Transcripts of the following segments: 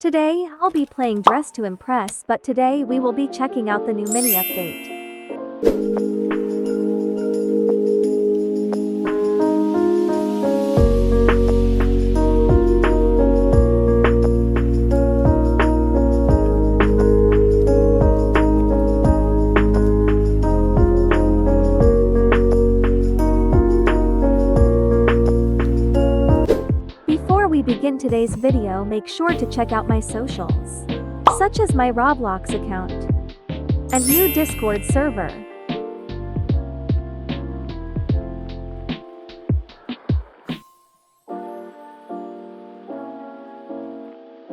Today, I'll be playing Dress to Impress, but today we will be checking out the new mini update. Before we begin today's video, make sure to check out my socials, such as my Roblox account and new Discord server.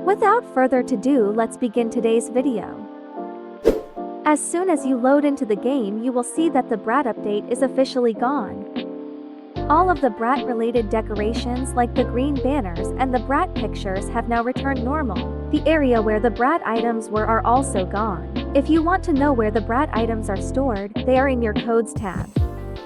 Without further ado, let's begin today's video. As soon as you load into the game, you will see that the Brat update is officially gone. All of the Brat related decorations like the green banners and the Brat pictures have now returned normal. The area where the Brat items were are also gone. If you want to know where the Brat items are stored, they are in your codes tab.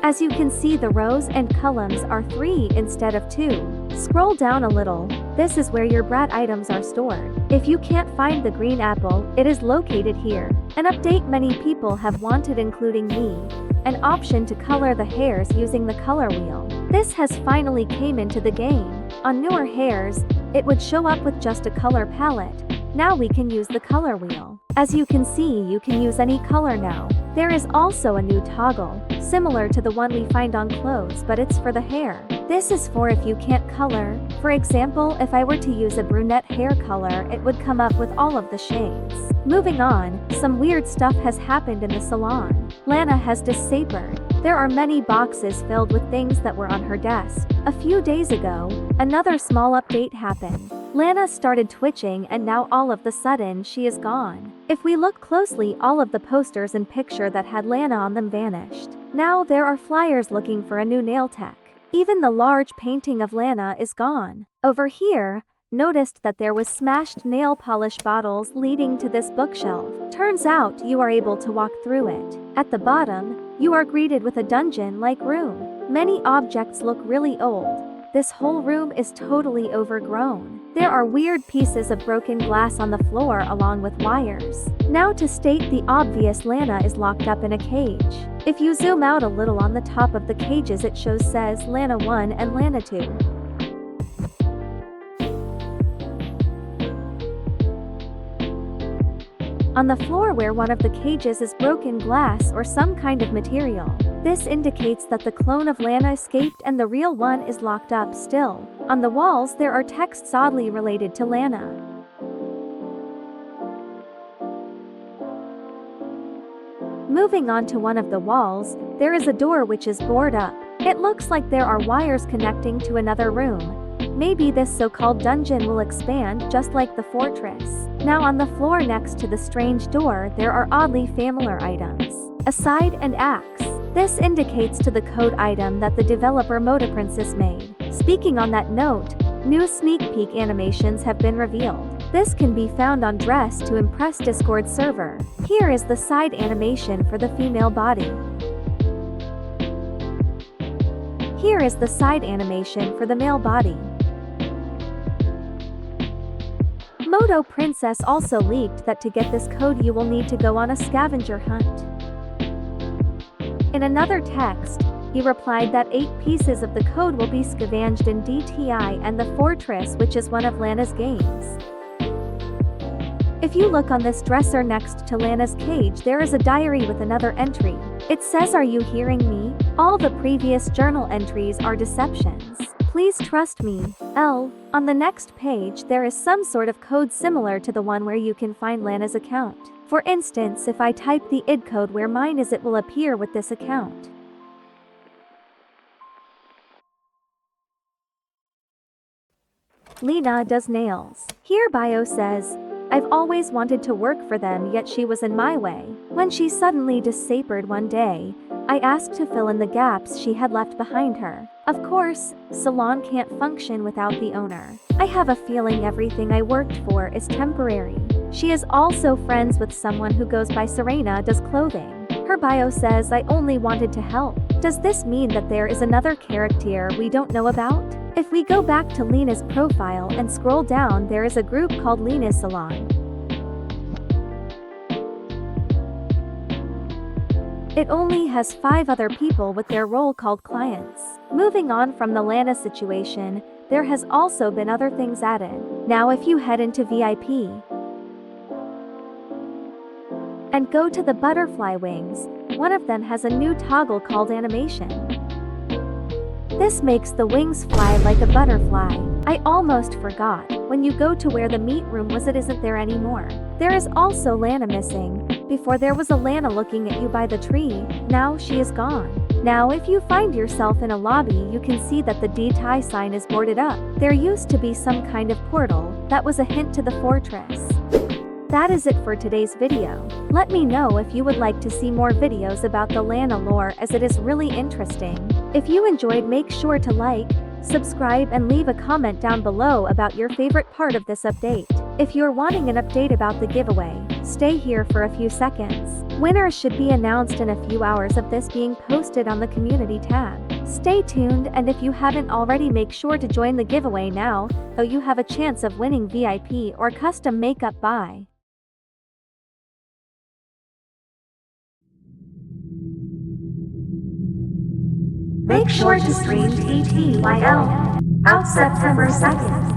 As you can see, the rows and columns are 3 instead of 2. Scroll down a little. This is where your Brat items are stored. If you can't find the green apple, it is located here. An update many people have wanted, including me. An option to color the hairs using the color wheel. This has finally came into the game. On newer hairs, it would show up with just a color palette. Now we can use the color wheel. As you can see, you can use any color now. There is also a new toggle, similar to the one we find on clothes, but it's for the hair. This is for if you can't color. For example, if I were to use a brunette hair color, it would come up with all of the shades. Moving on, some weird stuff has happened in the salon. LANA has disappeared. There are many boxes filled with things that were on her desk. A few days ago, another small update happened. LANA started twitching and now all of the sudden she is gone. If we look closely, all of the posters and picture that had LANA on them vanished. Now there are flyers looking for a new nail tech. Even the large painting of LANA is gone. Over here, noticed that there was smashed nail polish bottles leading to this bookshelf. Turns out you are able to walk through it. At the bottom, you are greeted with a dungeon-like room. Many objects look really old. This whole room is totally overgrown. There are weird pieces of broken glass on the floor along with wires. Now to state the obvious, LANA is locked up in a cage. If you zoom out a little on the top of the cages, it says LANA 1 and LANA 2. On the floor where one of the cages is broken glass or some kind of material. This indicates that the clone of LANA escaped and the real one is locked up still. On the walls there are texts oddly related to LANA. Moving on to one of the walls, there is a door which is boarded up. It looks like there are wires connecting to another room. Maybe this so-called dungeon will expand just like the fortress. Now on the floor next to the strange door, there are oddly familiar items. A side and axe. This indicates to the code item that the developer Moda Princess made. Speaking on that note, new sneak peek animations have been revealed. This can be found on Dress to Impress Discord server. Here is the side animation for the female body. Here is the side animation for the male body. Moda Princess also leaked that to get this code you will need to go on a scavenger hunt. In another text, he replied that 8 pieces of the code will be scavenged in TTYL and the Fortress, which is one of LANA's games. If you look on this dresser next to LANA's cage, there is a diary with another entry. It says, "Are you hearing me? All the previous journal entries are deceptions. Please trust me, L." On the next page there is some sort of code similar to the one where you can find LANA's account. For instance, if I type the ID code where mine is, it will appear with this account. LANA does nails. Here bio says, "I've always wanted to work for them, yet she was in my way. When she suddenly disappeared one day, I asked to fill in the gaps she had left behind her. Of course, salon can't function without the owner. I have a feeling everything I worked for is temporary." She is also friends with someone who goes by Serena Does Clothing. Her bio says, "I only wanted to help. Does this mean that there is another character we don't know about? If we go back to LANA's profile and scroll down, there is a group called LANA Salon. It only has 5 other people with their role called clients. Moving on from the LANA situation, there has also been other things added. Now if you head into VIP and go to the butterfly wings, one of them has a new toggle called animation. This makes the wings fly like a butterfly. I almost forgot, when you go to where the meet room was, it isn't there anymore. There is also LANA missing. Before there was a LANA looking at you by the tree, now she is gone. Now if you find yourself in a lobby, you can see that the TTYL sign is boarded up. There used to be some kind of portal, that was a hint to the fortress. That is it for today's video. Let me know if you would like to see more videos about the LANA lore, as it is really interesting. If you enjoyed, make sure to like, subscribe and leave a comment down below about your favorite part of this update. If you're wanting an update about the giveaway, stay here for a few seconds. Winners should be announced in a few hours of this being posted on the community tab. Stay tuned, and if you haven't already, make sure to join the giveaway now, though you have a chance of winning VIP or custom makeup by. Make sure to stream TTYL out September 2nd.